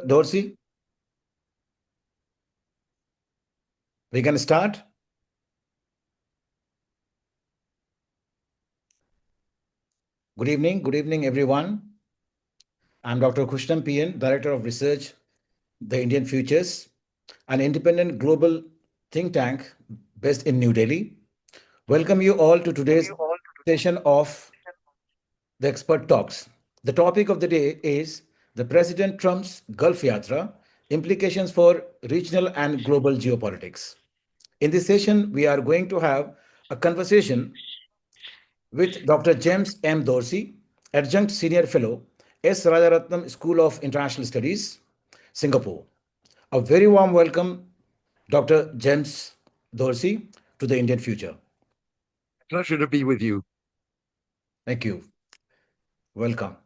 Dr. Dorsey, we can start. Good evening, everyone. I'm Dr. Khushnam PN, Director of Research, the Indian Futures, an independent global think tank based in New Delhi. Welcome you all to today's session of the Expert Talks. The topic of the day is the President Trump's Gulf Yatra, implications for regional and global geopolitics. In this session, we are going to have a conversation with Dr. James M. Dorsey, Adjunct Senior Fellow, S. Rajaratnam School of International Studies, Singapore. A very warm welcome, Dr. James Dorsey, to the Indian Future. Pleasure to be with you. Thank you. Welcome.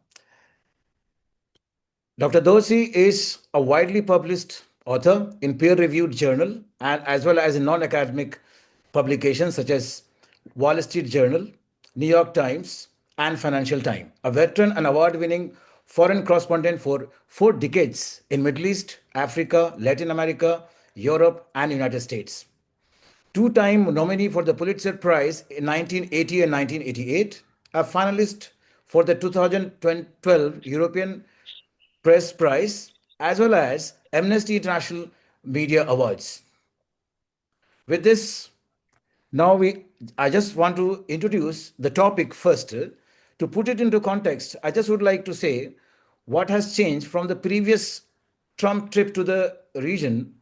Dr. Dorsey is a widely published author in peer-reviewed journal and as well as in non-academic publications such as Wall Street Journal, New York Times, and Financial Times. A veteran and award-winning foreign correspondent for 4 decades in Middle East, Africa, Latin America, Europe, and United States. Two-time nominee for the Pulitzer Prize in 1980 and 1988, a finalist for the 2012 European Press Prize, as well as Amnesty International Media Awards. With this, I just want to introduce the topic first. To put it into context, I just would like to say what has changed from the previous Trump trip to the region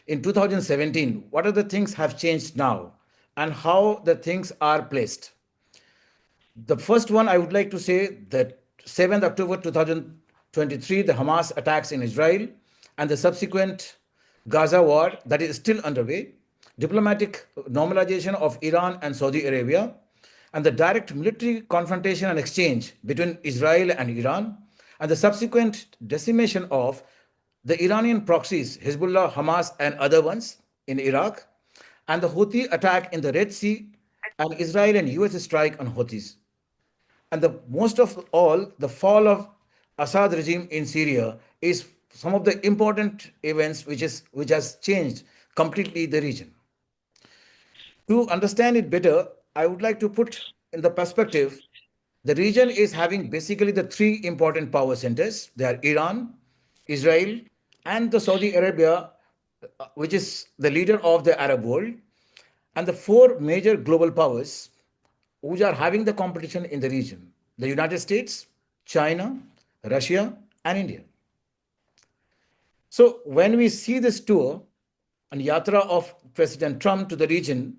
in 2017. What are the things have changed now and how the things are placed? The first one I would like to say that 7th October 2023, the Hamas attacks in Israel and the subsequent Gaza war that is still underway, diplomatic normalization of Iran and Saudi Arabia, and the direct military confrontation and exchange between Israel and Iran, and the subsequent decimation of the Iranian proxies, Hezbollah, Hamas, and other ones in Iraq, and the Houthi attack in the Red Sea, and Israel and US strike on Houthis. And the most of all, the fall of Assad regime in Syria is some of the important events which has changed completely the region. To understand it better, I would like to put in the perspective the region is having basically the 3 important power centers. They are Iran, Israel, and the Saudi Arabia, which is the leader of the Arab world, and the 4 major global powers which are having the competition in the region: the United States, China, Russia, and India. So when we see this tour and yatra of President Trump to the region,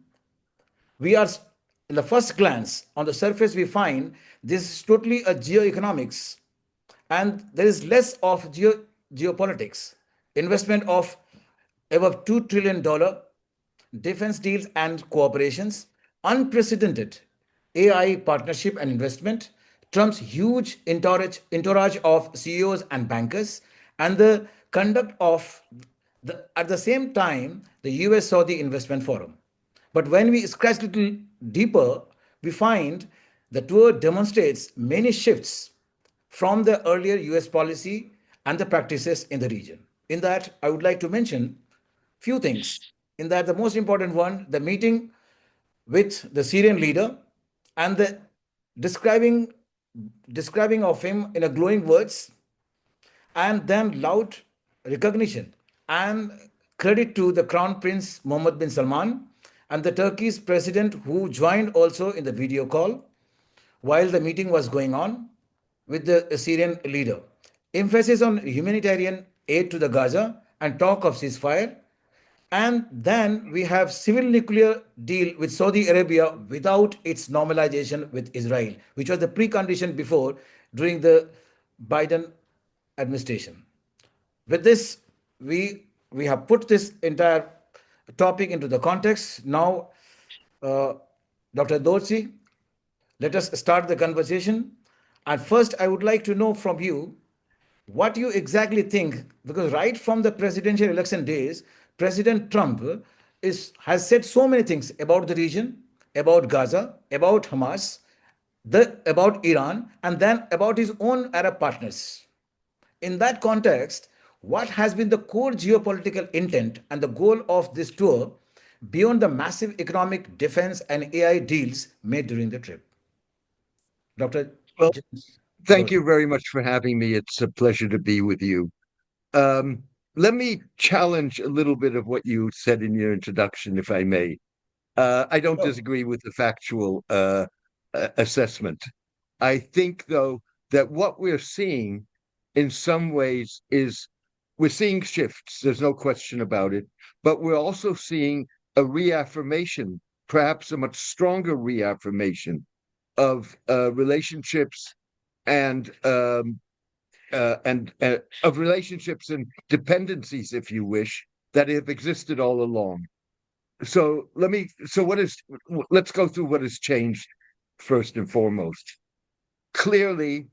we are, in the first glance, on the surface, we find this is totally a geoeconomics and there is less of geopolitics. Investment of above $2 trillion, defense deals and cooperations, unprecedented AI partnership and investment, Trump's huge entourage of CEOs and bankers, and the conduct of, at the same time, the US Saudi Investment Forum. But when we scratch a little deeper, we find the tour demonstrates many shifts from the earlier US policy and the practices in the region. In that, I would like to mention few things. In that, the most important one, the meeting with the Syrian leader and the describing of him in a glowing words, and then loud recognition and credit to the Crown Prince Mohammed bin Salman and the Turkey's president, who joined also in the video call while the meeting was going on with the Syrian leader. Emphasis on humanitarian aid to the Gaza and talk of ceasefire. And then we have civil nuclear deal with Saudi Arabia without its normalization with Israel, which was the precondition before during the Biden administration. With this, we have put this entire topic into the context. Now, Dr. Dorsey, let us start the conversation. And first, I would like to know from you what you exactly think, because right from the presidential election days, President Trump has said so many things about the region, about Gaza, about Hamas, about Iran, and then about his own Arab partners. In that context, What has been the core geopolitical intent and the goal of this tour beyond the massive economic, defense, and AI deals made during the trip? Dr. Well, James thank Dorsey. you very much for having me. It's a pleasure to be with you. Um, Let me challenge a little bit of what you said in your introduction, if I may. I don't Sure. disagree with the factual assessment. I think, though, that what we're seeing in some ways is we're seeing shifts. There's no question about it. But we're also seeing a reaffirmation, perhaps a much stronger reaffirmation of relationships and of relationships and dependencies, if you wish, that have existed all along. So what is, let's go through what has changed first and foremost. Clearly,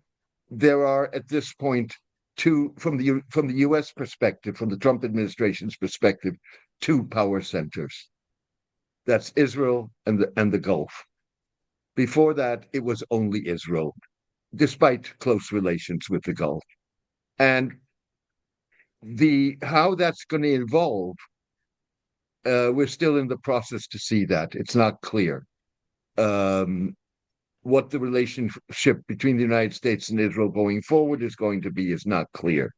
there are at this point two, from the US perspective, from the Trump administration's perspective, two power centers. That's Israel and the Gulf. Before that, it was only Israel, despite close relations with the Gulf. And the how that's going to evolve, we're still in the process to see that. It's not clear. Um, what the relationship between the United States and Israel going forward is going to be is not clear.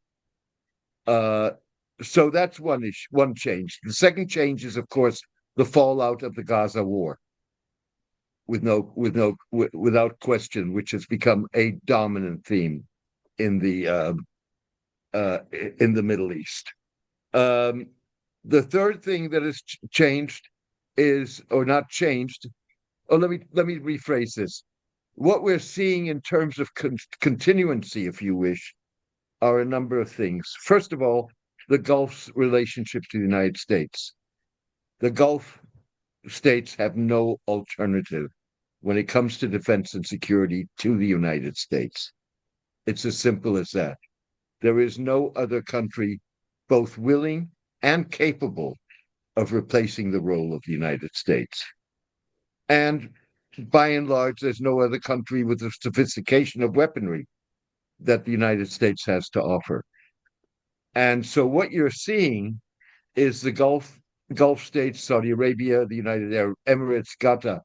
Uh, so that's one issue, one change. The second change is, of course, the fallout of the Gaza war, without question, which has become a dominant theme in the in the Middle East. Um, the third thing that has changed is, or not changed. Oh, let me rephrase this. What we're seeing in terms of continuancy, if you wish, are a number of things. First of all, the Gulf's relationship to the United States. The Gulf states have no alternative when it comes to defense and security to the United States. It's as simple as that. There is no other country both willing and capable of replacing the role of the United States. And by and large, there's no other country with the sophistication of weaponry that the United States has to offer. And so what you're seeing is the Gulf states, Saudi Arabia, the United Arab Emirates, Qatar,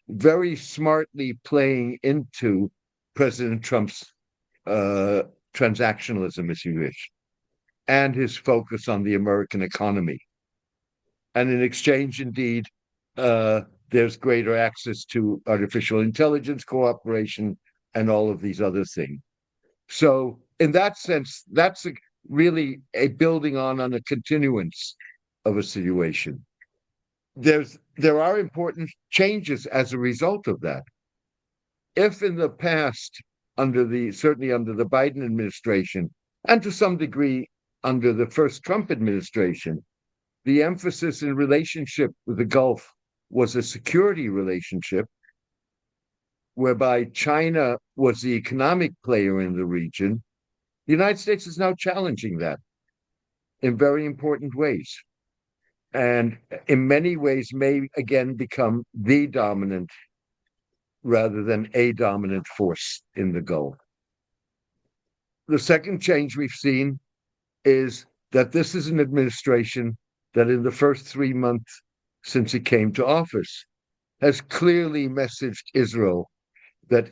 very smartly playing into President Trump's uh, transactionalism, as you wish, and his focus on the American economy. And in exchange, indeed, uh, there's greater access to artificial intelligence cooperation and all of these other things. So, in that sense, really a building on a continuance of a situation. There are important changes as a result of that. If in the past, certainly under the Biden administration, and to some degree under the first Trump administration, the emphasis in relationship with the Gulf was a security relationship whereby China was the economic player in the region. The United States is now challenging that in very important ways. And in many ways may again become the dominant rather than a dominant force in the Gulf. The second change we've seen is that this is an administration that in the first 3 months since it came to office has clearly messaged Israel that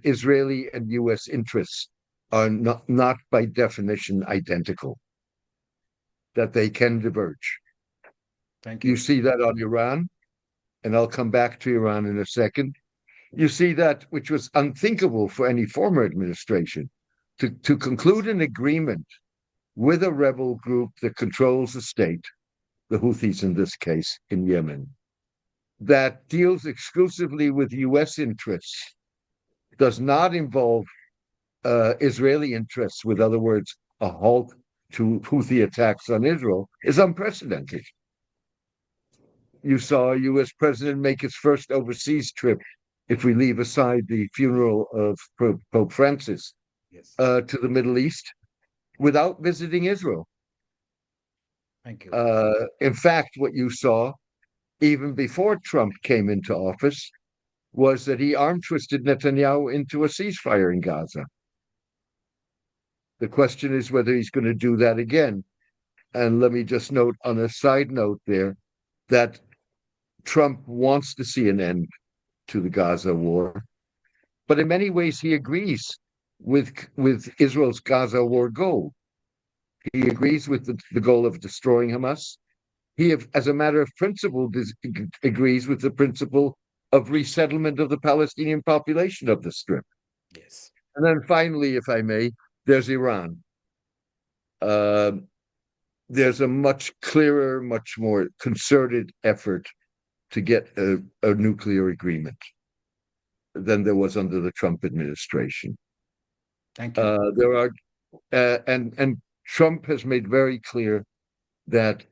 Israeli and U.S. interests are not by definition identical, that they can diverge. Thank You you. see that on Iran, and I'll come back to Iran in a second. You see that, which was unthinkable for any former administration, to conclude an agreement with a rebel group that controls the state, the Houthis in this case, in Yemen, that deals exclusively with U.S. interests, does not involve Israeli interests, with other words, a halt to Houthi attacks on Israel, is unprecedented. You saw a U.S. president make his first overseas trip, if we leave aside the funeral of Pope Francis, Yes. to the Middle East without visiting Israel. Thank you. In fact, what you saw even before Trump came into office was that he arm twisted Netanyahu into a ceasefire in Gaza. The question is whether he's going to do that again. And let me just note on a side note there that Trump wants to see an end to the Gaza war, but in many ways he agrees with Israel's Gaza war goal. He agrees with the goal of destroying Hamas. As a matter of principle, agrees with the principle of resettlement of the Palestinian population of the Strip. Yes. And then finally, if I may, there's Iran. Uh, there's a much clearer, much more concerted effort to get a nuclear agreement than there was under the Trump administration. Thank you. There are and Trump has made very clear that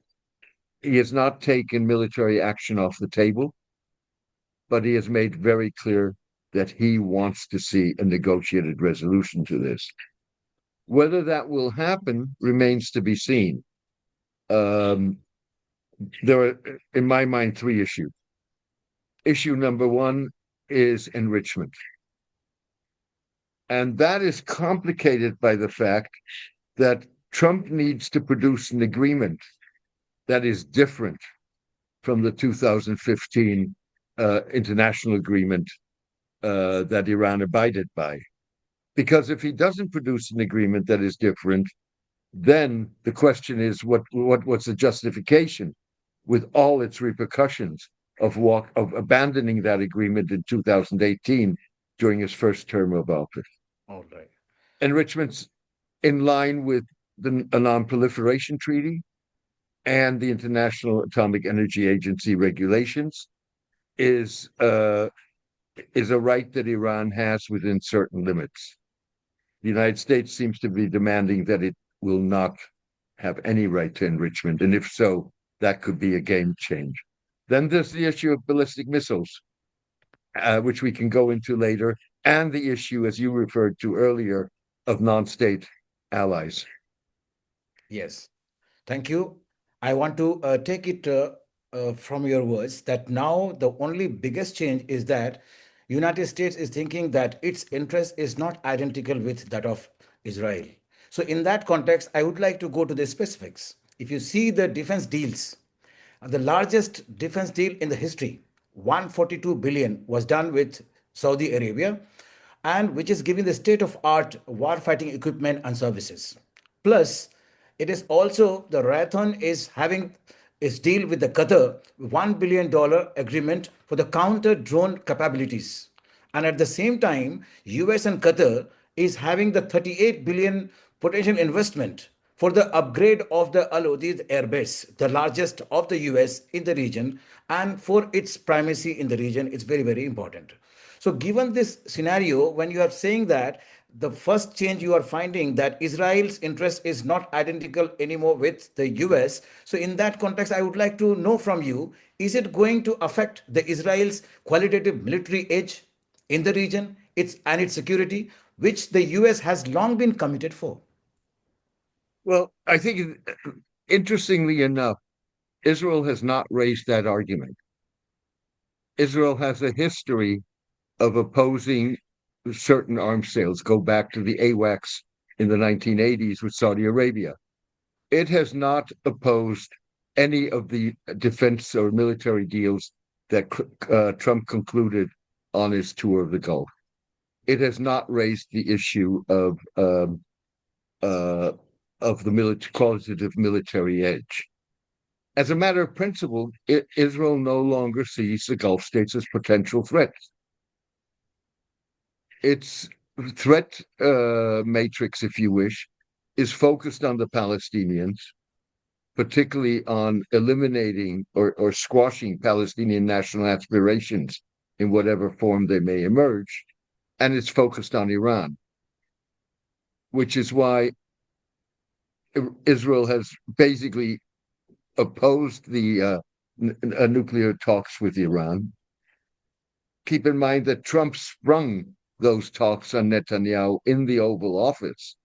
he has not taken military action off the table, but he has made very clear that he wants to see a negotiated resolution to this. Whether that will happen remains to be seen. Um, there are, in my mind, three issues. Issue number one is enrichment. And that is complicated by the fact that Trump needs to produce an agreement that is different from the 2015 international agreement that Iran abided by. Because if he doesn't produce an agreement that is different, then the question is what's the justification with all its repercussions of abandoning that agreement in 2018 during his first term of office. All right. Enrichment's in line with a non-proliferation treaty and the International Atomic Energy Agency regulations is a right that Iran has within certain limits. The United States seems to be demanding that it will not have any right to enrichment, and if so, that could be a game change. Then there's the issue of ballistic missiles, which we can go into later, and the issue, as you referred to earlier, of non-state allies. Yes. Thank you. I want to take it from your words that now the only biggest change is that United States is thinking that its interest is not identical with that of Israel. So in that context, I would like to go to the specifics. If you see the defense deals, the largest defense deal in the history, 142 billion, was done with Saudi Arabia, and which is giving the state of art warfighting equipment and services. Plus, it is also the Rajaratnam is having its deal with the Qatar $1 billion agreement for the counter drone capabilities. And at the same time, US and Qatar is having the 38 billion potential investment for the upgrade of the Al Udeid Air Base, the largest of the US in the region, and for its primacy in the region, it's very, very important. So, given this scenario, when you are saying that the first change you are finding that Israel's interest is not identical anymore with the US, so in that context, I would like to know from you: is it going to affect the Israel's qualitative military edge in the region, its security, which the US has long been committed for? Well, I think, interestingly enough, Israel has not raised that argument. Israel has a history of opposing certain arms sales, go back to the AWACS in the 1980s with Saudi Arabia. It has not opposed any of the defense or military deals that Trump concluded on his tour of the Gulf. It has not raised the issue uh, of the qualitative military edge. As a matter of principle, Israel no longer sees the Gulf states as potential threats. Its threat matrix, if you wish, is focused on the Palestinians, particularly on eliminating or squashing Palestinian national aspirations in whatever form they may emerge, and it's focused on Iran, which is why Israel has basically opposed the nuclear talks with Iran. Keep in mind that Trump sprung those talks on Netanyahu in the Oval Office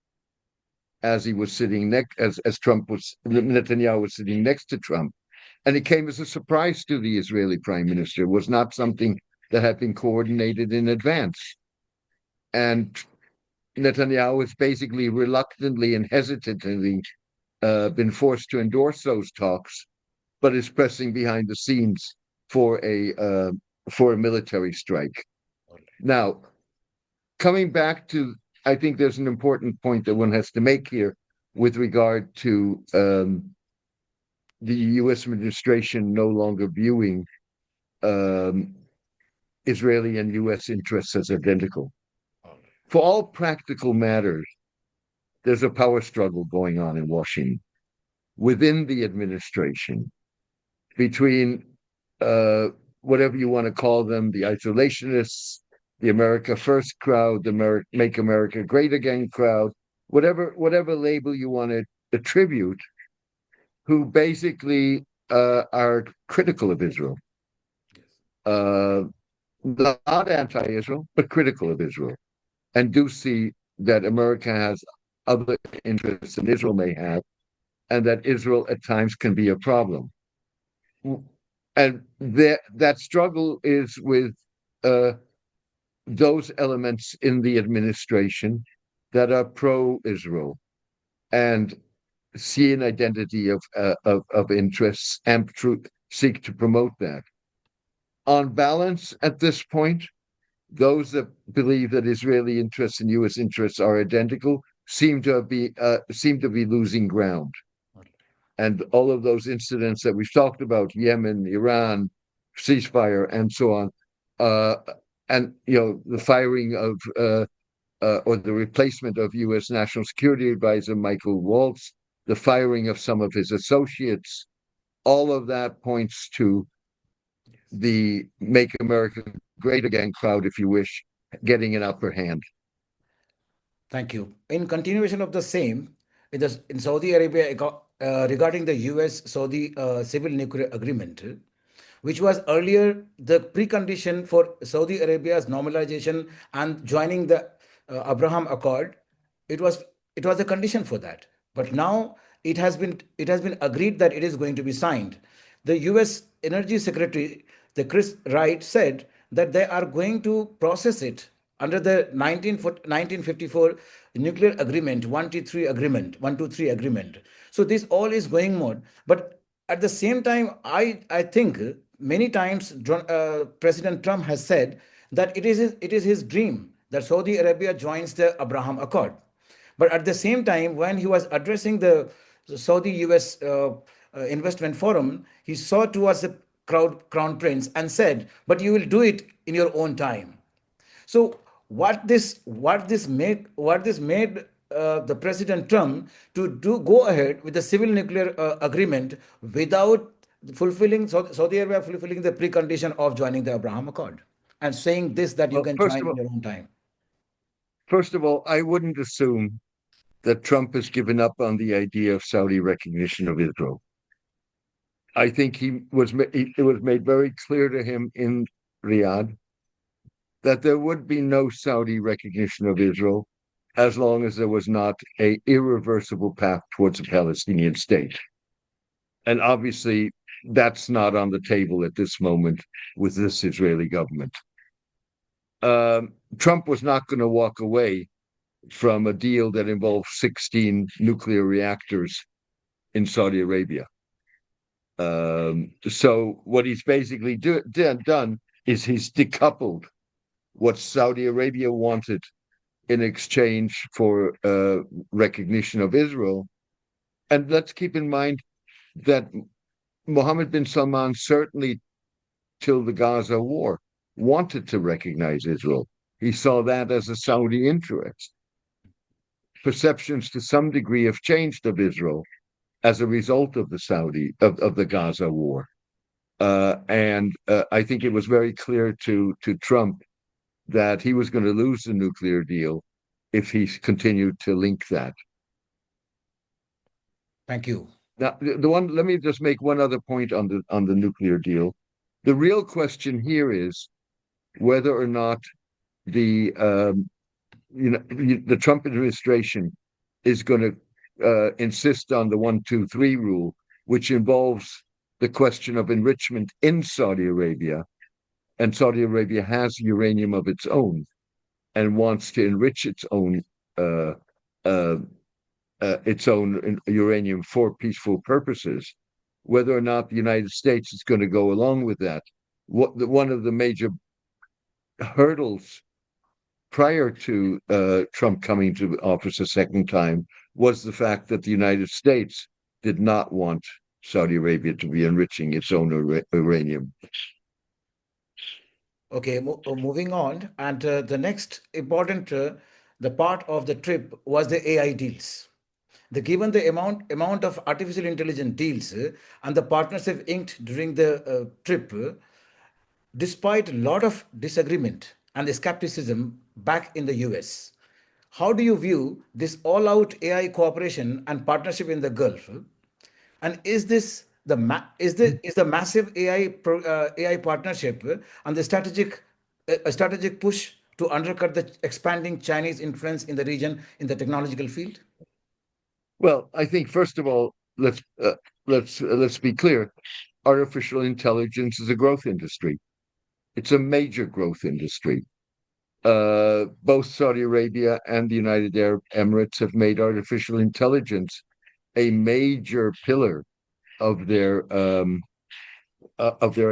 as he was sitting next, as Netanyahu was sitting next to Trump, and it came as a surprise to the Israeli Prime Minister. It was not something that had been coordinated in advance, and Netanyahu has basically reluctantly and hesitantly been forced to endorse those talks, but is pressing behind the scenes for a military strike. Now, coming back to, I think there's an important point that one has to make here with regard to the U.S. administration no longer viewing um, Israeli and U.S. interests as identical. For all practical matters, there's a power struggle going on in Washington within the administration between uh, whatever you want to call them, the isolationists, the America First crowd, the Make America Great Again crowd, whatever label you want to attribute, who basically are critical of Israel, uh, not anti-Israel, but critical of Israel, and do see that America has other interests than Israel may have, and that Israel at times can be a problem. And that struggle is with uh, those elements in the administration that are pro-Israel and see an identity of interests and seek to promote that. On balance, at this point, those that believe that Israeli interests and U.S. interests are identical seem to be losing ground. And all of those incidents that we've talked about, Yemen, Iran, ceasefire, and so on, uh, and the firing of or the replacement of U.S. National Security Advisor Michael Waltz, the firing of some of his associates, all of that points to the Make America Great Again crowd, if you wish, getting an upper hand. Thank you. In continuation of the same, in Saudi Arabia, regarding the US Saudi civil nuclear agreement, which was earlier the precondition for Saudi Arabia's normalization and joining the Abraham Accord, it was it was a condition for that. But now it has been agreed that it is going to be signed. The U.S. Energy Secretary, the Chris Wright, said that they are going to process it under the 1954 nuclear agreement, 123 agreement, 123 agreement. So this all is going on. But at the same time, I think many times President Trump has said that it is his dream that Saudi Arabia joins the Abraham Accord. But at the same time, when he was addressing the Saudi US investment forum, he saw towards the crown prince and said, "But you will do it in your own time." So what this made the President Trump to do go ahead with the civil nuclear agreement without Saudi Arabia fulfilling the precondition of joining the Abraham Accord and saying this that you Well, can join in your own time. first of all, I wouldn't assume that Trump has given up on the idea of Saudi recognition of Israel. I think it was made very clear to him in Riyadh that there would be no Saudi recognition of Israel as long as there was not a irreversible path towards a Palestinian state. And obviously, that's not on the table at this moment with this Israeli government. Trump was not going to walk away from a deal that involves 16 nuclear reactors in Saudi Arabia. So what he's basically done is he's decoupled what Saudi Arabia wanted in exchange for recognition of Israel. And let's keep in mind that Mohammed bin Salman certainly, till the Gaza war, wanted to recognize Israel. He saw that as a Saudi interest. Perceptions to some degree have changed of Israel as a result of the Gaza war. And I think it was very clear to Trump that he was going to lose the nuclear deal if he continued to link that. Thank you. Now, let me just make one other point on the nuclear deal. The real question here is whether or not the the Trump administration is going to insist on the 123 rule, which involves the question of enrichment in Saudi Arabia, and Saudi Arabia has uranium of its own and wants to enrich its own uh, uh, its own uranium for peaceful purposes. Whether or not the United States is going to go along with that, one of the major hurdles prior to Trump coming to office a second time was the fact that the United States did not want Saudi Arabia to be enriching its own uranium. Okay, moving on, and the next important the part of the trip was the AI deals. Given the amount of artificial intelligence deals and the partnership inked during the trip, despite a lot of disagreement and skepticism back in the US. How do you view this all-out AI cooperation and partnership in the Gulf? And is this the is the massive AI partnership and the strategic a strategic push to undercut the expanding Chinese influence in the region in the technological field? Well, I think first of all, let's be clear. Artificial intelligence is a growth industry. It's a major growth industry. Both Saudi Arabia and the United Arab Emirates have made artificial intelligence a major pillar of their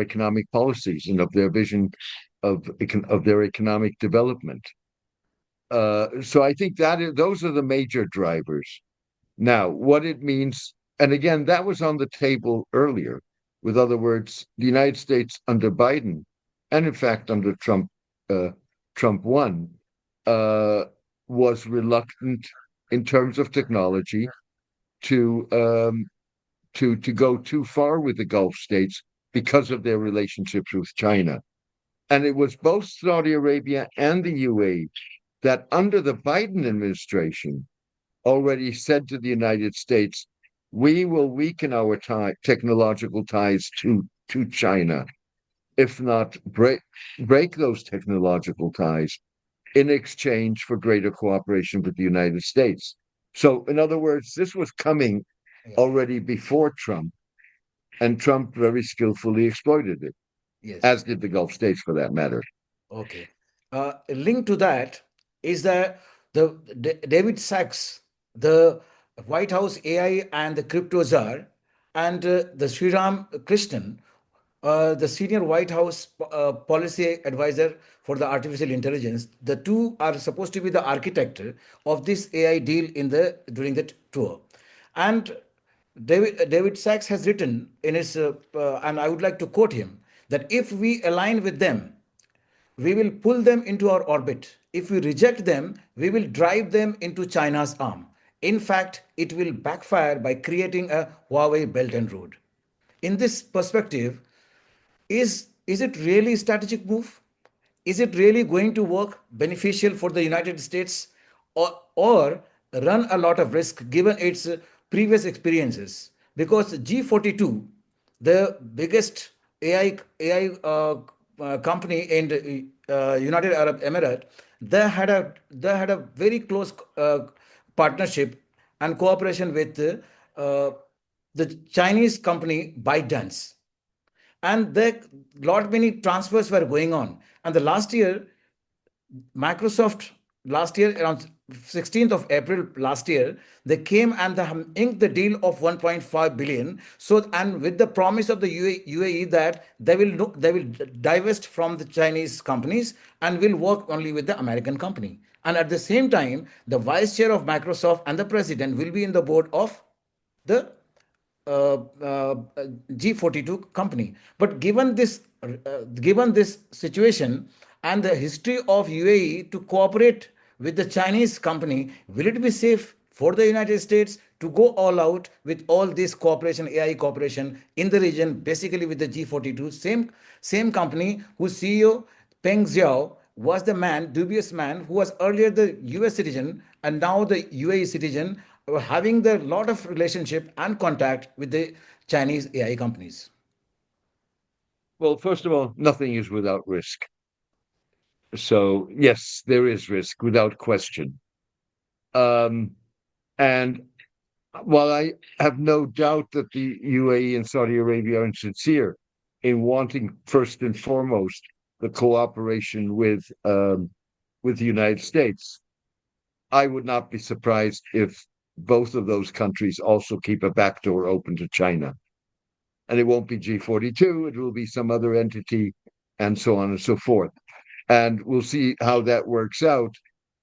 economic policies and of their vision of their economic development. So I think those are the major drivers. Now, what it means, and again, that was on the table earlier. With other words, the United States under Biden, and in fact under uh, Trump one, uh, was reluctant in terms of technology to to go too far with the Gulf states because of their relationships with China. And it was both Saudi Arabia and the UAE that under the Biden administration already said to the United States, we will weaken our technological ties to China, if not break those technological ties in exchange for greater cooperation with the United States. So, in other words, this was coming Yeah. already before Trump, and Trump very skillfully exploited it, Yes. as did the Gulf states for that matter. Okay. A link to that is that David Sachs, the White House AI and the crypto czar, and the Sriram Krishnan, the senior White House policy advisor for the artificial intelligence. The two are supposed to be the architect of this AI deal in the during the tour, and David Sachs has written in his, and I would like to quote him that if we align with them, we will pull them into our orbit. If we reject them, we will drive them into China's arm. In fact, it will backfire by creating a Huawei Belt and Road. In this perspective, is it really a strategic move? Is it really going to work beneficial for the United States, or run a lot of risk given its previous experiences? Because G42, the biggest AI company in United Arab Emirates, they had a very close partnership and cooperation with the Chinese company ByteDance, and there lot many transfers were going on. And the last year, Microsoft, last year around 16th of April last year, they came and they inked the deal of 1.5 billion. So, and with the promise of the UAE that they will divest from the Chinese companies and will work only with the American company. And at the same time, the vice chair of Microsoft and the president will be in the board of the uh, uh, G42 company. But given this situation and the history of UAE to cooperate with the Chinese company, will it be safe for the United States to go all out with all this cooperation, AI cooperation in the region, basically with the G42, same company whose CEO Peng Zhao was the man, dubious man, who was earlier the US citizen and now the UAE citizen, having the lot of relationship and contact with the Chinese AI companies. Well, first of all, nothing is without risk. So, yes, there is risk without question. Um, and while I have no doubt that the UAE and Saudi Arabia are sincere in wanting, first and foremost, the cooperation with the United States, I would not be surprised if both of those countries also keep a backdoor open to China. And it won't be G42, it will be some other entity, and so on and so forth. And we'll see how that works out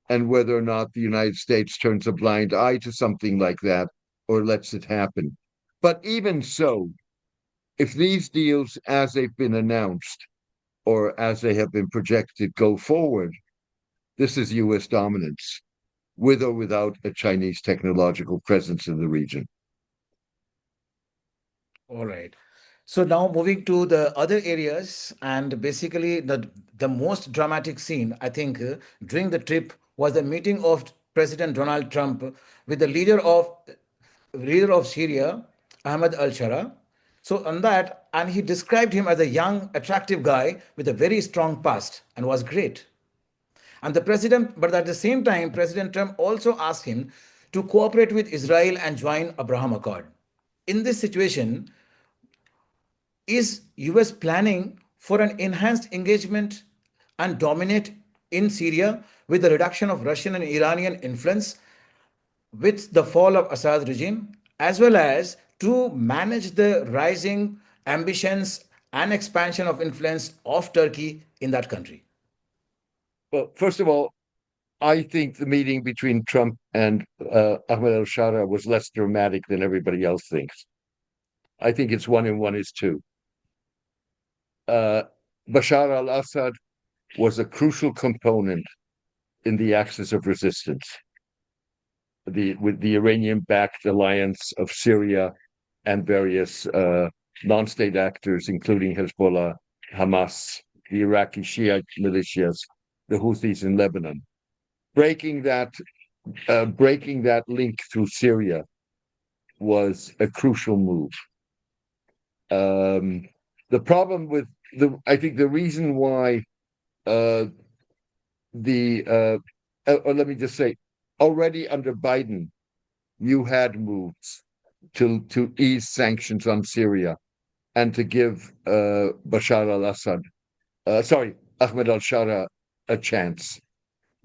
and whether or not the United States turns a blind eye to something like that or lets it happen. But even so, if these deals, as they've been announced or as they have been projected, go forward, this is US dominance, with or without a Chinese technological presence in the region. All right. So now moving to the other areas, and basically the most dramatic scene, I think, during the trip was the meeting of President Donald Trump with the leader of Syria, Ahmed al-Shara. So on that, and he described him as a young, attractive guy with a very strong past and was great. And the president, but at the same time, President Trump also asked him to cooperate with Israel and join Abraham Accord. In this situation, is US planning for an enhanced engagement and dominate in Syria with the reduction of Russian and Iranian influence with the fall of Assad regime, as well as to manage the rising ambitions and expansion of influence of Turkey in that country? Well, first of all, I think the meeting between Trump and Ahmed al Shara was less dramatic than everybody else thinks. I think it's one and one is two. Uh, Bashar al Assad was a crucial component in the axis of resistance, with the Iranian-backed alliance of Syria and various non-state actors, including Hezbollah, Hamas, the Iraqi Shiite militias, the Houthis in Lebanon. Breaking that breaking that link through Syria was a crucial move. Um, the problem with I think the reason why uh, or let me just say, already under Biden, you had moves to ease sanctions on Syria and to give Bashar al-Assad, sorry, Ahmed al-Shara a chance.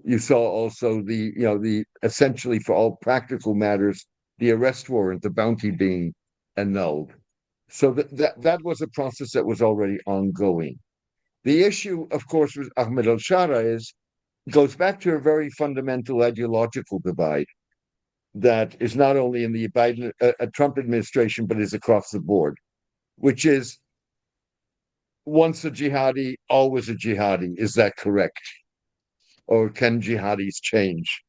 You saw also the essentially for all practical matters, the arrest warrant, the bounty being annulled. So that was a process that was already ongoing. The issue, of course, with Ahmed al-Shara goes back to a very fundamental ideological divide that is not only in the Biden, Trump administration, but is across the board, which is once a jihadi, always a jihadi. Is that correct? Or can jihadis change?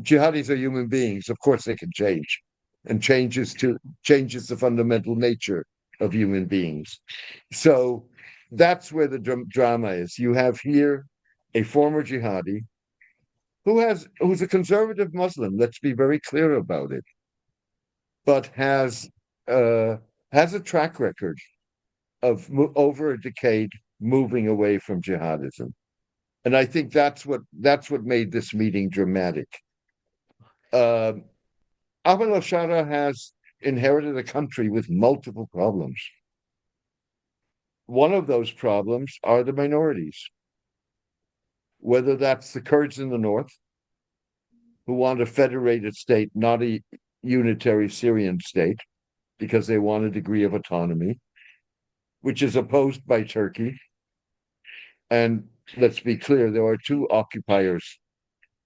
Jihadis are human beings. Of course, they can change, and changes the fundamental nature of human beings. So that's where the drama is. You have here a former jihadi who's a conservative Muslim. Let's be very clear about it, but uh, has a track record of over a decade moving away from jihadism, and I think that's what made this meeting dramatic. Uh, Ahmed al-Shara has inherited a country with multiple problems. One of those problems are the minorities, whether that's the Kurds in the north, who want a federated state, not a unitary Syrian state, because they want a degree of autonomy, which is opposed by Turkey. And let's be clear, there are two occupiers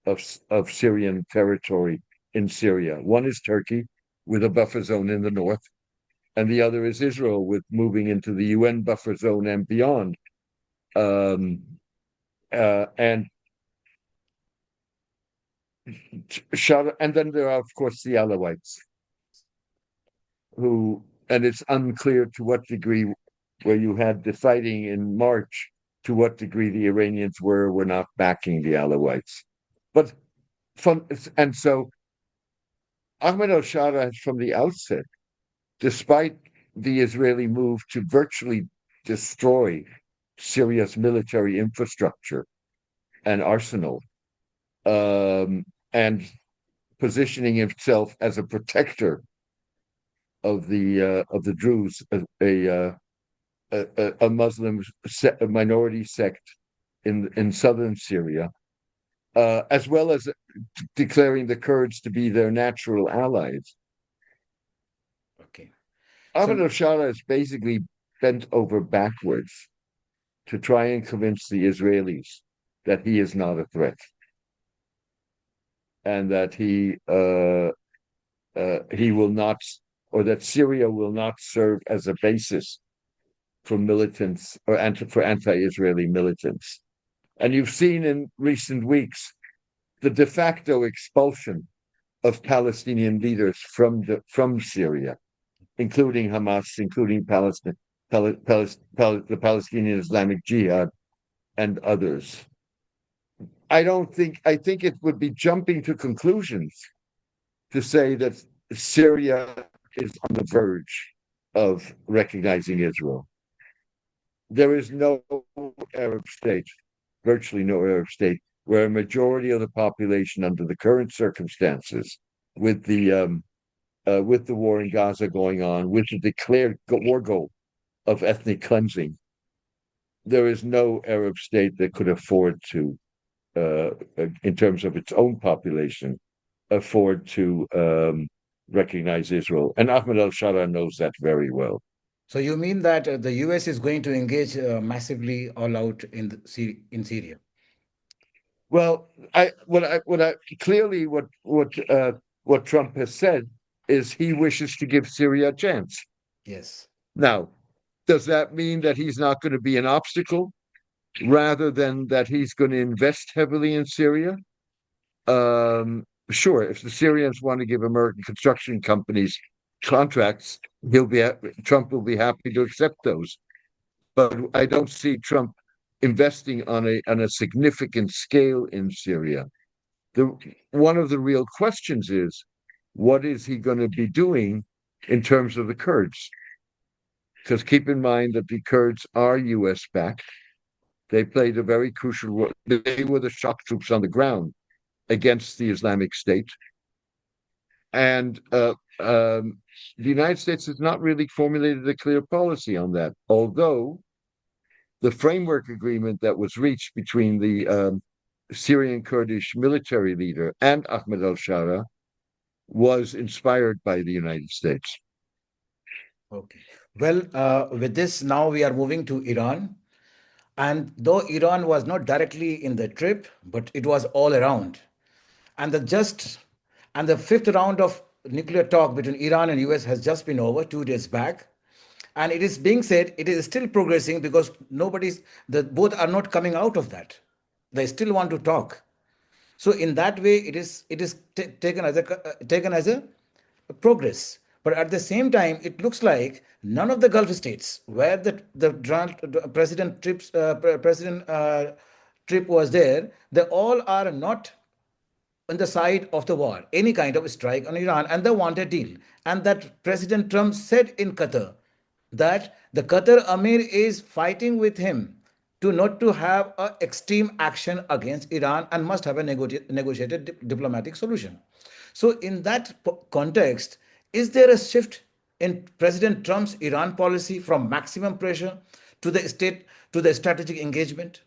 of Syrian territory in Syria. One is Turkey, with a buffer zone in the north, and the other is Israel, with moving into the UN buffer zone and beyond. Um, and and then there are, of course, the Alawites, who, and it's unclear to what degree, where you had the fighting in March, to what degree the Iranians were not backing the Alawites. But and so Ahmed al-Shara, from the outset, despite the Israeli move to virtually destroy Syria's military infrastructure and arsenal, and positioning himself as a protector of the Druze, a Muslim minority sect in southern Syria, as well as declaring the Kurds to be their natural allies. Okay. Ahmed So, al-Shara is basically bent over backwards to try and convince the Israelis that he is not a threat and that he will not, or that Syria will not serve as a basis for militants or for anti-Israeli militants. And you've seen in recent weeks the de facto expulsion of Palestinian leaders from Syria, including Hamas, including the Palestinian Islamic Jihad, and others. I think it would be jumping to conclusions to say that Syria is on the verge of recognizing Israel. There is no Arab state, virtually no Arab state, where a majority of the population, under the current circumstances, with the war in Gaza going on, with the declared war goal of ethnic cleansing, there is no Arab state that could afford to, in terms of its own population, afford to recognize Israel. And Ahmed al-Shara knows that very well. so you mean that the US is going to engage massively all out in in Syria? Well, what I clearly what Trump has said is he wishes to give Syria a chance. Yes. Now, does that mean that he's not going to be an obstacle rather than that he's going to invest heavily in Syria? Sure, if the Syrians want to give American construction companies contracts, Trump will be happy to accept those. But I don't see Trump investing on a significant scale in Syria. The One of the real questions is, what is he going to be doing in terms of the Kurds? Because keep in mind that the Kurds are US backed. They played a very crucial role. They were the shock troops on the ground against the Islamic State. And the United States has not really formulated a clear policy on that, although the framework agreement that was reached between the Syrian Kurdish military leader and Ahmed al-Shara was inspired by the United States. Okay. Well, with this, now we are moving to Iran. And though Iran was not directly in the trip, but it was all around. And the fifth round of nuclear talk between Iran and US has just been over 2 days back. And it is being said it is still progressing because both are not coming out of that. They still want to talk. So in that way, it is taken as a progress. But at the same time, it looks like none of the Gulf states where the president trip was there, they all are not on the side of the war, any kind of strike on Iran, and they want a deal. And that President Trump said in Qatar that the Qatar Amir is fighting with him to not to have a extreme action against Iran and must have a negotiated diplomatic solution. So in that context, is there a shift in President Trump's Iran policy from maximum pressure to the strategic engagement?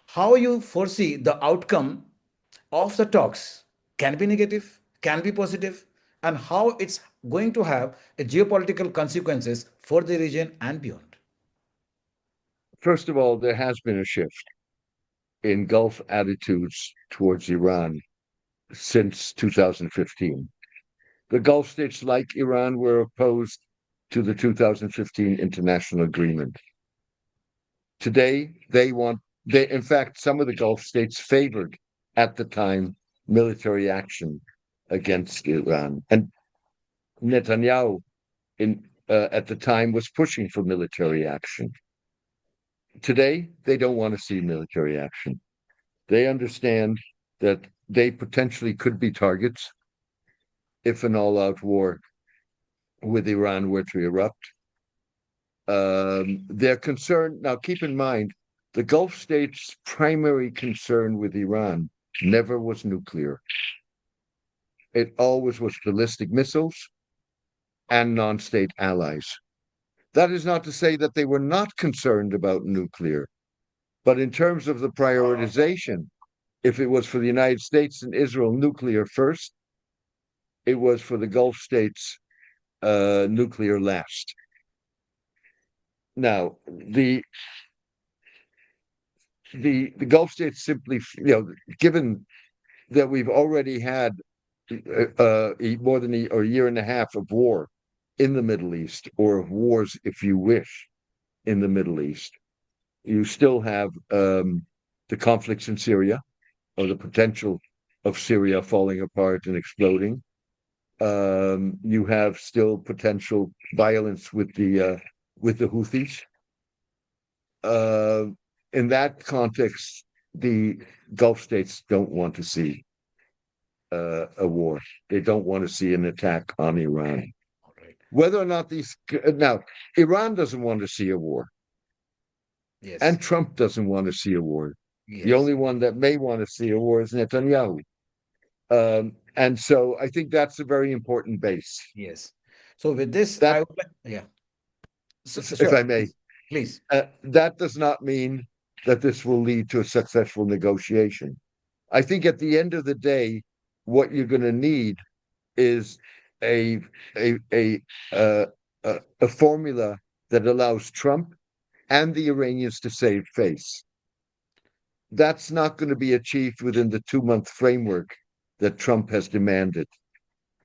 How you foresee the outcome of the talks can be negative, can be positive, and how it's going to have a geopolitical consequences for the region and beyond. First of all, there has been a shift in Gulf attitudes towards Iran since 2015. The Gulf states, like Iran, were opposed to the 2015 international agreement. Today, in fact, some of the Gulf states favored at the time military action against Iran. And Netanyahu, at the time, was pushing for military action. Today, they don't want to see military action. They understand that they potentially could be targets if an all out war with Iran were to erupt. They're concerned. Now, keep in mind, the Gulf states' primary concern with Iran never was nuclear. It always was ballistic missiles and non state allies. That is not to say that they were not concerned about nuclear, but in terms of the prioritization, If it was for the United States and Israel nuclear first, it was for the Gulf states nuclear last. Now, the Gulf states simply, given that we've already had more than a year and a half of war in the Middle East, or of wars, if you wish, in the Middle East. You still have the conflicts in Syria, or the potential of Syria falling apart and exploding. You have still potential violence with the Houthis. Uh, in that context, the Gulf states don't want to see a war. They don't want to see an attack on Iran. All right. Whether or not these now, Iran doesn't want to see a war, Yes. and Trump doesn't want to see a war. The Yes. only one that may want to see a war is Netanyahu. And so I think that's a very important base. Yes. So with this, I That, would like, yeah. So, if sure. I may, Please. Please. that does not mean that this will lead to a successful negotiation. I think at the end of the day, what you're going to need is a a a uh, a formula that allows Trump and the Iranians to save face. That's not going to be achieved within the 2 month framework that Trump has demanded.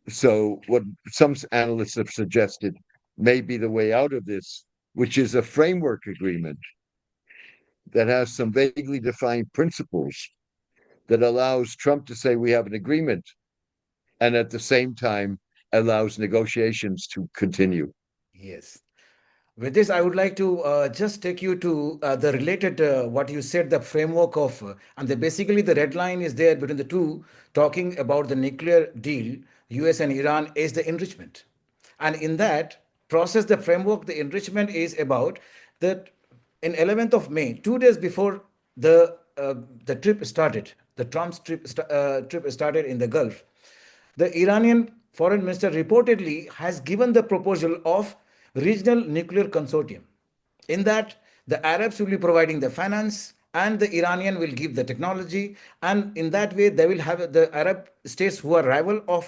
So, what some analysts have suggested may be the way out of this, which is a framework agreement that has some vaguely defined principles that allows Trump to say we have an agreement, and at the same time allows negotiations to continue. Yes. With this, I would like to just take you to the related what you said, the framework of, basically the red line is there between the two, talking about the nuclear deal, US and Iran, is the enrichment. And in that process, the framework, the enrichment is about that in 11th of May, 2 days before the trip started, the Trump's trip started in the Gulf, the Iranian foreign minister reportedly has given the proposal of regional nuclear consortium. In that, the Arabs will be providing the finance and the Iranian will give the technology, and in that way they will have the Arab states who are rival of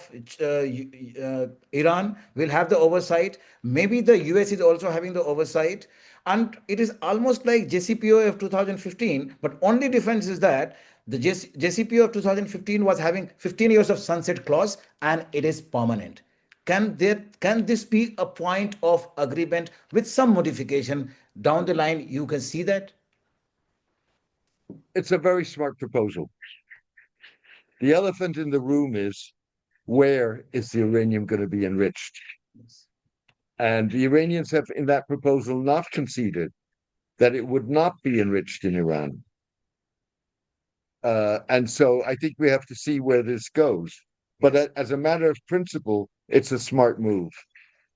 Iran will have the oversight. Maybe the US is also having the oversight, and it is almost like JCPOA of 2015, but only difference is that the JCPOA of 2015 was having 15 years of sunset clause and it is permanent. Can this be a point of agreement with some modification down the line? You can see that. It's a very smart proposal. The elephant in the room is, where is the uranium going to be enriched? And the Iranians have, in that proposal, not conceded that it would not be enriched in Iran. And so I think we have to see where this goes. But Yes. as a matter of principle, it's a smart move.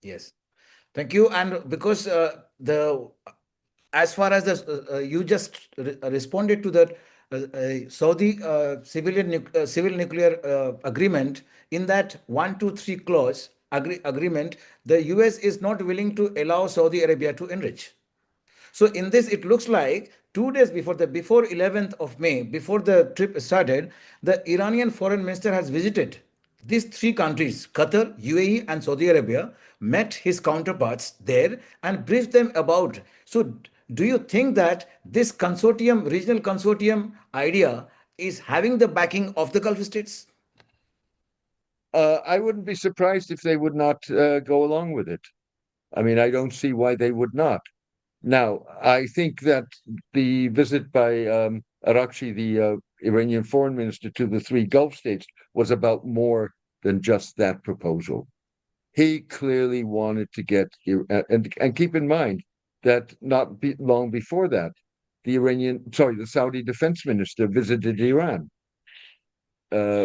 Yes. Thank you. And because the as far as the you just responded to that Saudi civil nuclear agreement, in that 1, 2, 3 clause agreement, the US is not willing to allow Saudi Arabia to enrich. So in this, it looks like 2 days before 11th of May, before the trip started, the Iranian foreign minister has visited these three countries, Qatar, UAE, and Saudi Arabia, met his counterparts there and briefed them about. So do you think that this consortium, regional consortium idea is having the backing of the Gulf states? I wouldn't be surprised if they would not go along with it. I mean, I don't see why they would not. Now, I think that the visit by Arakchi, the Iranian foreign minister, to the three Gulf states was about more than just that proposal. He clearly wanted to get, and keep in mind that long before that, the Saudi defense minister visited Iran,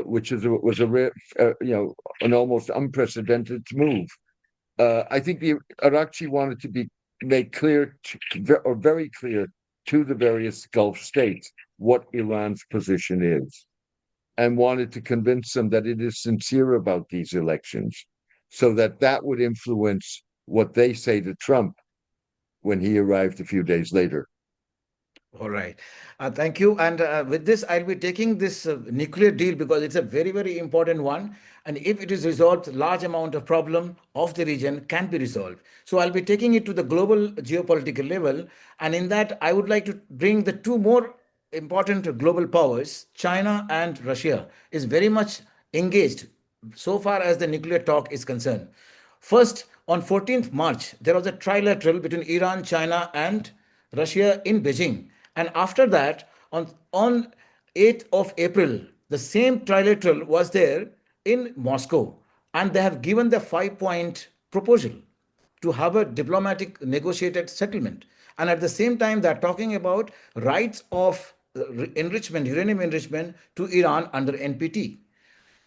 which was a rare, an almost unprecedented move. I think the Arakchi wanted to be make clear or very clear to the various Gulf states what Iran's position is, and wanted to convince them that it is sincere about these elections, so that that would influence what they say to Trump when he arrived a few days later. All right. Thank you. And with this, I'll be taking this nuclear deal because it's a very, very important one. And if it is resolved, large amount of problem of the region can be resolved. So I'll be taking it to the global geopolitical level. And in that, I would like to bring the two more important global powers, China and Russia, is very much engaged so far as the nuclear talk is concerned. First, on 14th March, there was a trilateral between Iran, China, and Russia in Beijing. And after that, on 8th of April, the same trilateral was there in Moscow. And they have given the 5 point proposal to have a diplomatic negotiated settlement. And at the same time, they're talking about rights of enrichment, uranium enrichment to Iran under NPT.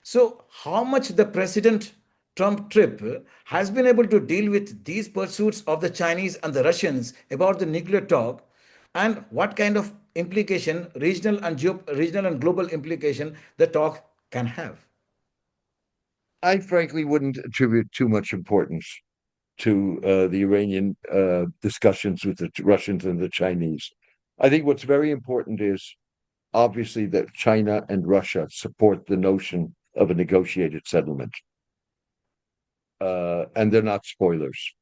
So, how much the President Trump trip has been able to deal with these pursuits of the Chinese and the Russians about the nuclear talk, and what kind of implication, regional and global implication, the talk can have? I frankly wouldn't attribute too much importance to the Iranian discussions with the Russians and the Chinese. I think what's very important is obviously that China and Russia support the notion of a negotiated settlement, and they're not spoilers.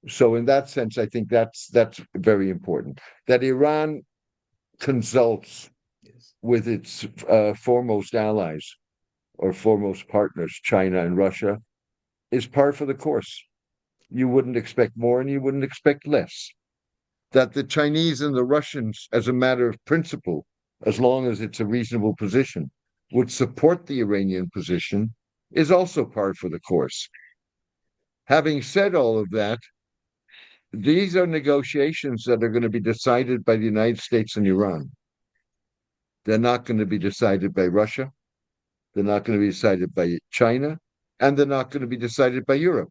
So, in that sense, I think that's very important. That Iran consults Yes. with its foremost allies or foremost partners, China and Russia, is par for the course. You wouldn't expect more and you wouldn't expect less. That the Chinese and the Russians, as a matter of principle, as long as it's a reasonable position, would support the Iranian position is also par for the course. Having said all of that, these are negotiations that are going to be decided by the United States and Iran. They're not going to be decided by Russia. They're not going to be decided by China. And they're not going to be decided by Europe.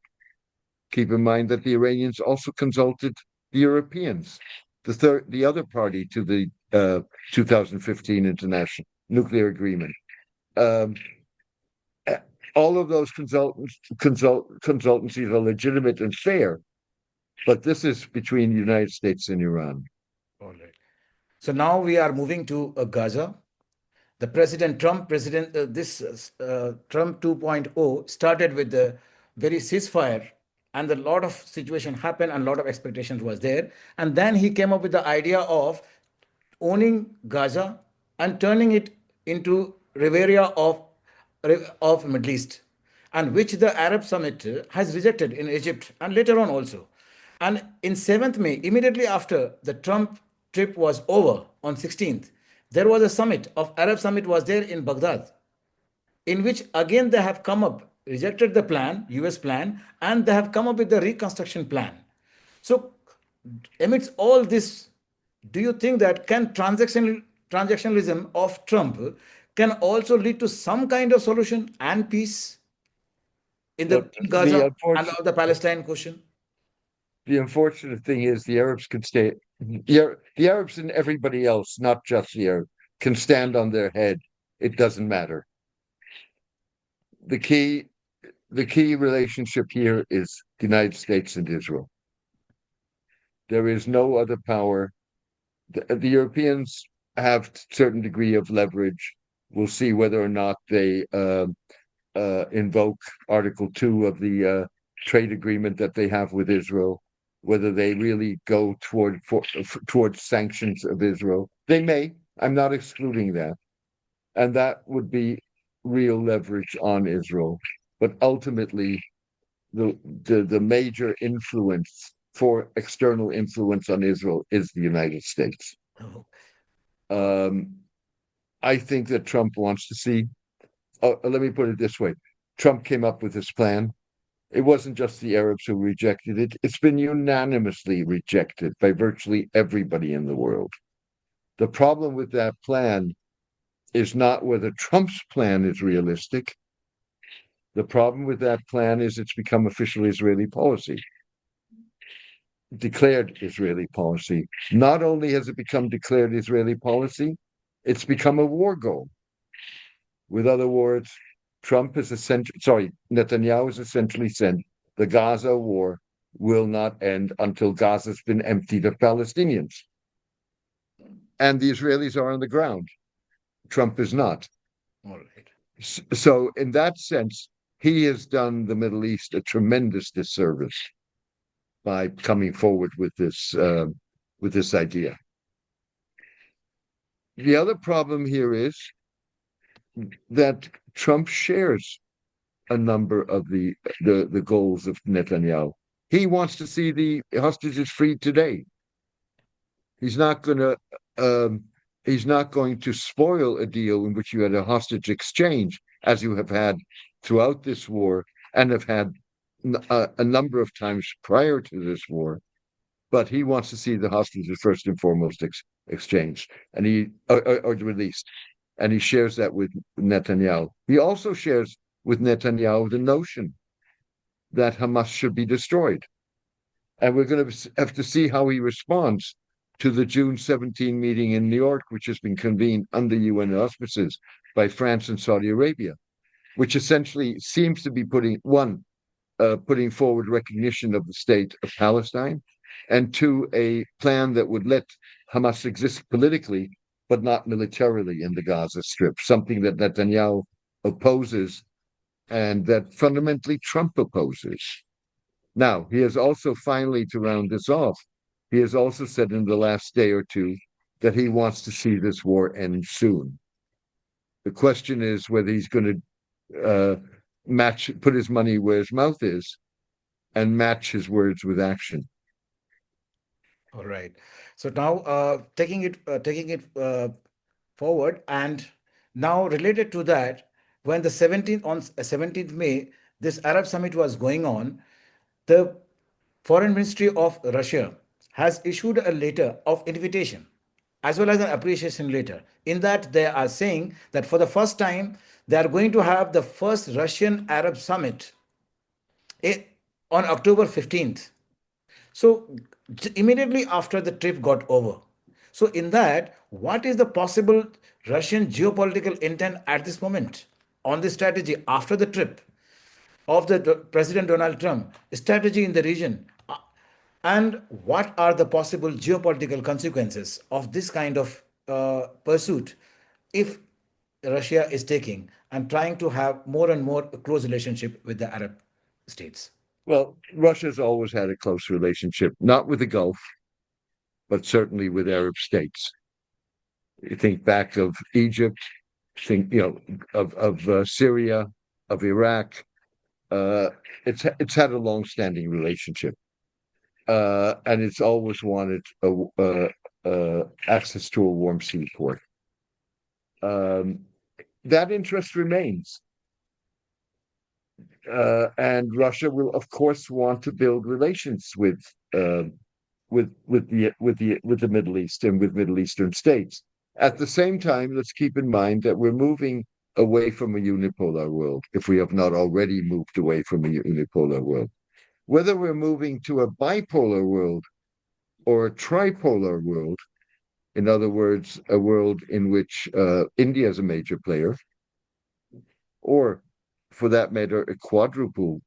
Keep in mind that the Iranians also consulted the Europeans, the other party to the 2015 international nuclear agreement. Um, all of those consultancies are legitimate and fair, but this is between the United States and Iran. All right. So now we are moving to Gaza. The President Trump, this Trump 2.0 started with the very ceasefire, and a lot of situation happened and a lot of expectations was there. And then he came up with the idea of owning Gaza and turning it into Riviera of Middle East, and which the Arab Summit has rejected in Egypt and later on also. And in 7th May, immediately after the Trump trip was over on 16th, there was a summit of Arab Summit was there in Baghdad, in which again they have come up, rejected the plan, US plan, and they have come up with the reconstruction plan. So, amidst all this, do you think that can transactionalism of Trump can also lead to some kind of solution and peace in the But in Gaza and the the Palestine question? unfortunate thing is the Arabs can stay. The Arabs and everybody else, not just the Arab, can stand on their head. It doesn't matter. The key the key relationship here is the United States and Israel. There is no other power. The Europeans have certain degree of leverage. We'll see whether or not they invoke Article 2 of the trade agreement that they have with Israel, whether they really go towards sanctions of Israel. They may. I'm not excluding that. And that would be real leverage on Israel. But ultimately, the major influence for external influence on Israel is the United States. Oh, Um, I think that Trump wants to see. Oh, let me put it this way: Trump came up with this plan. It wasn't just the Arabs who rejected it; it's been unanimously rejected by virtually everybody in the world. The problem with that plan is not whether Trump's plan is realistic. The problem with that plan is it's become official Israeli policy, declared Israeli policy. Not only has it become declared Israeli policy, it's become a war goal. With other words, Netanyahu has essentially said the Gaza war will not end until Gaza's been emptied of Palestinians. and the Israelis are on the ground. Trump is not. All right. So, in that sense, he has done the Middle East a tremendous disservice by coming forward with this idea. The other problem here is that Trump shares a number of the goals of Netanyahu. He wants to see the hostages freed today. He's not going to um, he's not going to spoil a deal in which you had a hostage exchange, as you have had throughout this war and have had a number of times prior to this war. But he wants to see the hostages first and foremost exchanged and he or released, and he shares that with Netanyahu. He also shares with Netanyahu the notion that Hamas should be destroyed. And we're going to have to see how he responds to the June 17 meeting in New York, which has been convened under UN auspices by France and Saudi Arabia, which essentially seems to be putting forward recognition of the state of Palestine, and two, a plan that would let Hamas exist politically, but not militarily in the Gaza Strip, something that Netanyahu opposes and that fundamentally Trump opposes. Now, he has also finally, to round this off, he has also said in the last day or two that he wants to see this war end soon. The question is whether he's going to put his money where his mouth is, and match his words with action. All right. So now taking it forward, and now related to that, when the 17th May, this Arab summit was going on, the Foreign Ministry of Russia has issued a letter of invitation as well as an appreciation letter. In that, they are saying that for the first time, they are going to have the first Russian Arab summit on October 15th. So immediately after the trip got over. So in that, what is the possible Russian geopolitical intent at this moment on the strategy after the trip of the President Donald Trump, strategy in the region, and what are the possible geopolitical consequences of this kind of pursuit if Russia is taking and trying to have more and more a close relationship with the Arab states? Well, Russia's always had a close relationship, not with the Gulf, but certainly with Arab states. You think back of Egypt, think of Syria, of Iraq. Uh, it's had a long-standing relationship, and it's always wanted access to a warm seaport. Um, that interest remains. And Russia will, of course, want to build relations with the Middle East and with Middle Eastern states. At the same time, let's keep in mind that we're moving away from a unipolar world, if we have not already moved away from a unipolar world. Whether we're moving to a bipolar world or a tripolar world, in other words, a world in which India is a major player, or for that matter, a quadruple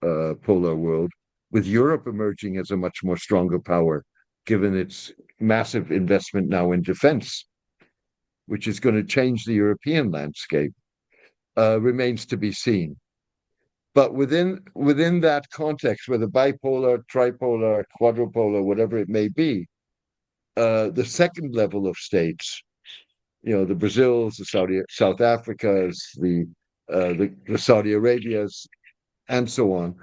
polar world, with Europe emerging as a much more stronger power, given its massive investment now in defense, which is going to change the European landscape, remains to be seen. But within that context, whether bipolar, tripolar, quadrupolar, whatever it may be, the second level of states, the Brazils, the South Africas, the Saudi Arabias, and so on,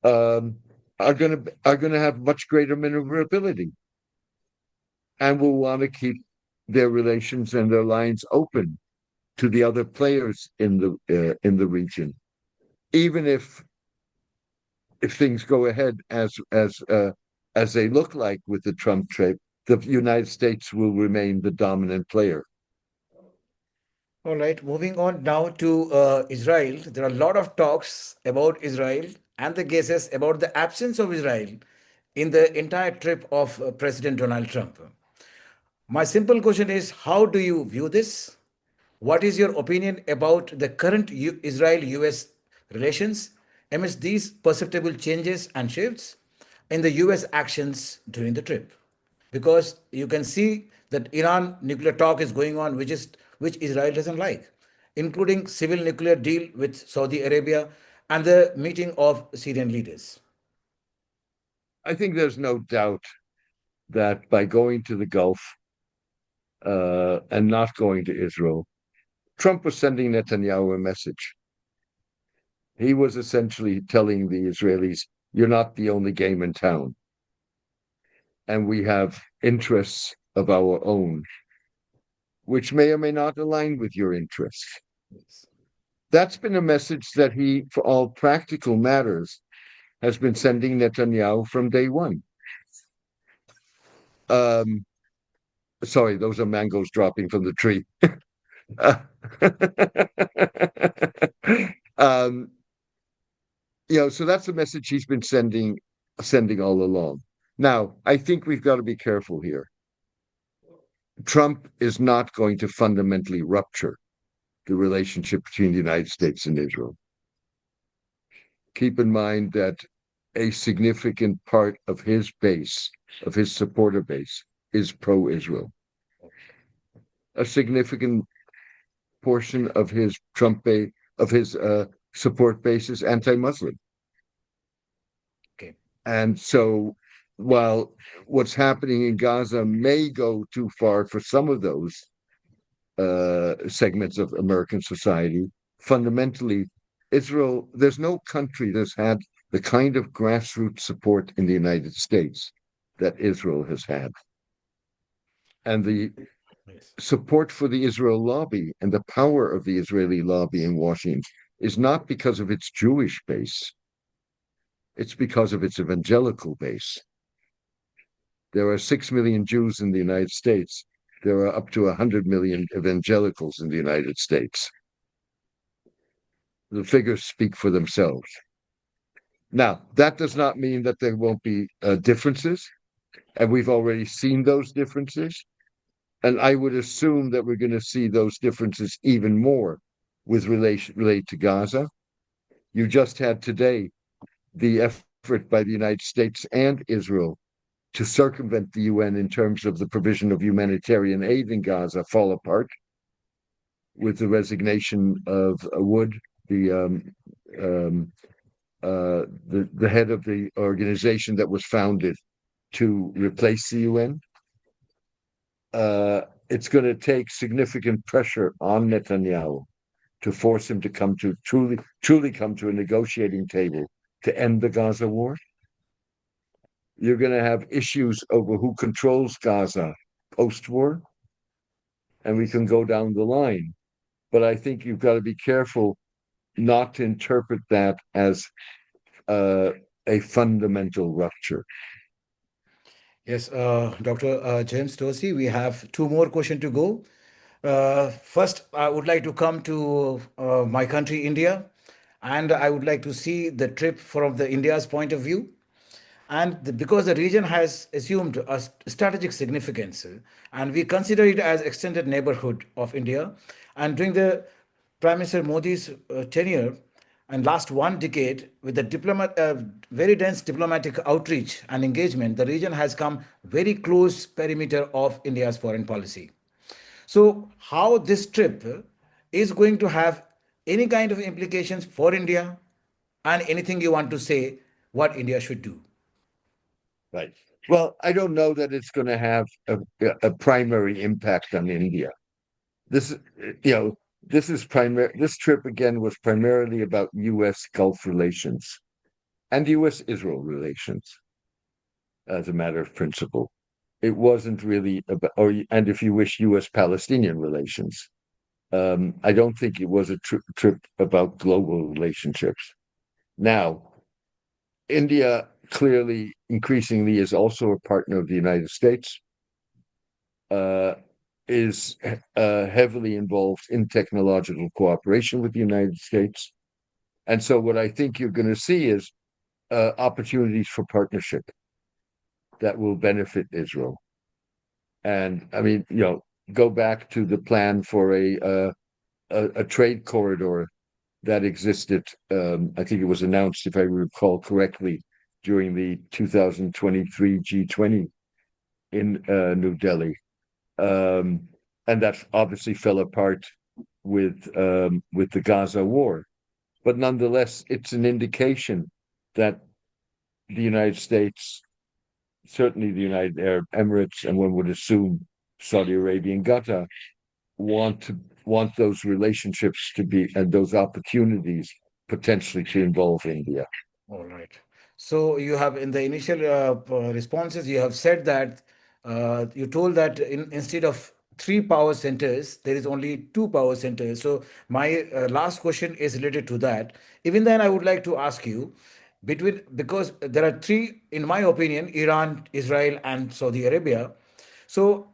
um, are going to have much greater maneuverability, and will want to keep their relations and their lines open to the other players in the region, even if things go ahead as they look like with the Trump trip, the United States will remain the dominant player. All right, moving on now to Israel. There are a lot of talks about Israel and the guesses about the absence of Israel in the entire trip of President Donald Trump. My simple question is, how do you view this? What is your opinion about the current Israel US relations amidst these perceptible changes and shifts in the US actions during the trip? because you can see that Iran nuclear talk is going on, which Israel doesn't like, including civil nuclear deal with Saudi Arabia and the meeting of Syrian leaders. I think there's no doubt that by going to the Gulf and not going to Israel, Trump was sending Netanyahu a message. He was essentially telling the Israelis, "You're not the only game in town, and we have interests of our own, which may or may not align with your interests." Yes. That's been a message that he, for all practical matters, has been sending Netanyahu from day one. Um, Sorry, those are mangoes dropping from the tree. Uh, um, so that's the message he's been sending all along. Now, I think we've got to be careful here. Trump is not going to fundamentally rupture the relationship between the United States and Israel. Keep in mind that a significant part of his base, of his supporter base, is pro-Israel. A significant portion of his support base is anti-Muslim. Okay. And so while what's happening in Gaza may go too far for some of those segments of American society, fundamentally, Israel, there's no country that's had the kind of grassroots support in the United States that Israel has had. And the Yes. support for the Israel lobby and the power of the Israeli lobby in Washington is not because of its Jewish base, it's because of its evangelical base. There are 6 million Jews in the United States. There are up to 100 million evangelicals in the United States. The figures speak for themselves. Now, that does not mean that there won't be differences, and we've already seen those differences. And I would assume that we're going to see those differences even more with relate to Gaza. You just had today the effort by the United States and Israel to circumvent the UN in terms of the provision of humanitarian aid in Gaza fall apart with the resignation of Wood, the um, the head of the organization that was founded to replace the UN. It's going to take significant pressure on Netanyahu to force him to truly come to a negotiating table to end the Gaza war. You're going to have issues over who controls Gaza post-war, and we Yes. can go down the line. But I think you've got to be careful not to interpret that as uh, a fundamental rupture. Yes, Dr. James Dorsey, we have two more questions to go. First, I would like to come to my country, India, and I would like to see the trip from the India's point of view. And because the region has assumed a strategic significance, and we consider it as extended neighborhood of India, and during the Prime Minister Modi's tenure and last one decade, with the very dense diplomatic outreach and engagement, the region has come very close perimeter of India's foreign policy. So, how this trip is going to have any kind of implications for India, and anything you want to say what India should do? Right. Well, I don't know that it's going to have a primary impact on India. This, you know, this trip again was primarily about U.S. Gulf relations and U.S. Israel relations as a matter of principle. It wasn't really about, and if you wish, U.S. Palestinian relations. I don't think it was a trip about global relationships. Now, India clearly, increasingly, is also a partner of the United States, uh, is heavily involved in technological cooperation with the United States. And so, what I think you're going to see is opportunities for partnership that will benefit Israel. And I mean, go back to the plan for a trade corridor that existed. I think it was announced, if I recall correctly, during the 2023 G20 in New Delhi, um, and that obviously fell apart with the Gaza war. But nonetheless, it's an indication that the United States, certainly the United Arab Emirates, and one would assume Saudi Arabia and Qatar, want to want those relationships to be and those opportunities potentially to involve India. All right. So you have in the initial responses, you have said that you told that instead of three power centers, there is only two power centers. So my last question is related to that. Even then, I would like to ask you between because there are three, in my opinion, Iran, Israel, and Saudi Arabia. So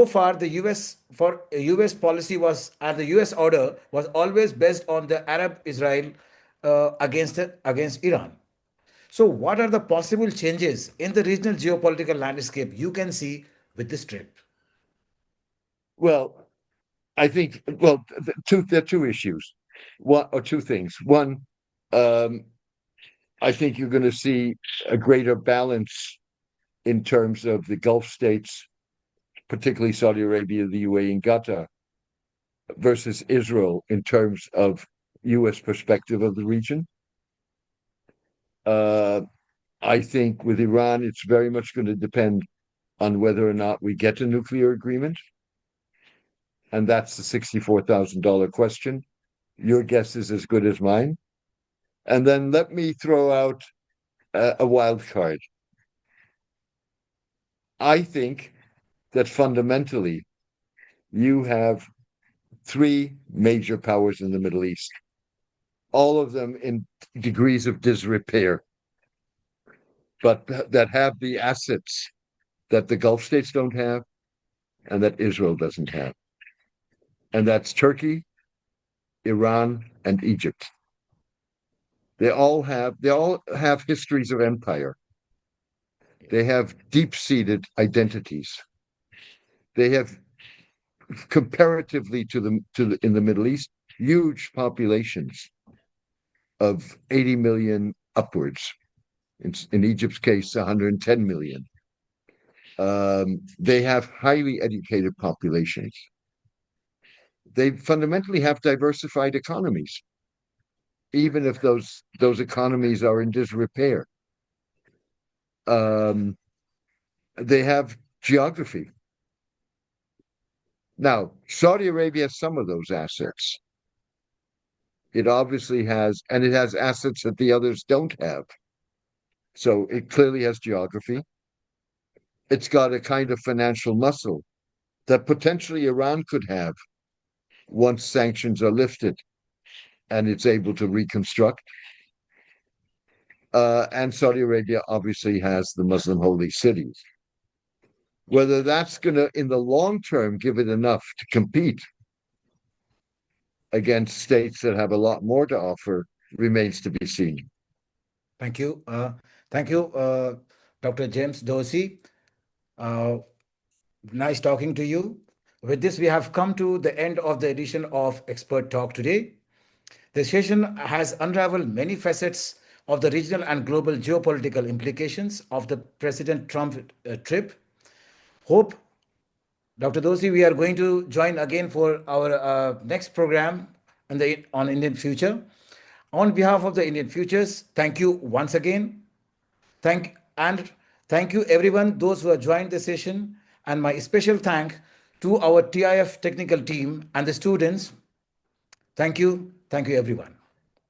far the US for US policy was and the US order was always based on the Arab Israel against Iran. So, what are the possible changes in the regional geopolitical landscape you can see with this trip? Well, I think there are two issues, one or two things. One, um, I think you're going to see a greater balance in terms of the Gulf states, particularly Saudi Arabia, the UAE, and Qatar, versus Israel in terms of U.S. perspective of the region. Uh, I think with Iran, it's very much going to depend on whether or not we get a nuclear agreement. And that's the $64,000 question. Your guess is as good as mine. And then let me throw out a wild card. I think that fundamentally you have three major powers in the Middle East, all of them in degrees of disrepair, but that have the assets that the Gulf states don't have and that Israel doesn't have. And that's Turkey, Iran, and Egypt. They all have histories of empire. They have deep-seated identities. They have comparatively to the in the Middle East, huge populations of 80 million upwards. In Egypt's case, 110 million. They have highly educated populations. They fundamentally have diversified economies, even if those economies are in disrepair. Um, they have geography. Now, Saudi Arabia has some of those assets. It obviously has, and it has assets that the others don't have. So it clearly has geography. It's got a kind of financial muscle that potentially Iran could have once sanctions are lifted and it's able to reconstruct. And Saudi Arabia obviously has the Muslim holy cities. Whether that's going to, in the long term, give it enough to compete against states that have a lot more to offer remains to be seen. Thank you. Thank you, Dr. James Dorsey. Uh, nice talking to you. With this, we have come to the end of the edition of Expert Talk today. The session has unraveled many facets of the regional and global geopolitical implications of the President Trump trip. Hope, Dr. Dosi, we are going to join again for our next program on Indian future. On behalf of the Indian futures, thank you once again. And thank you everyone, those who have joined the session, and my special thank to our TIF technical team and the students. Thank you everyone.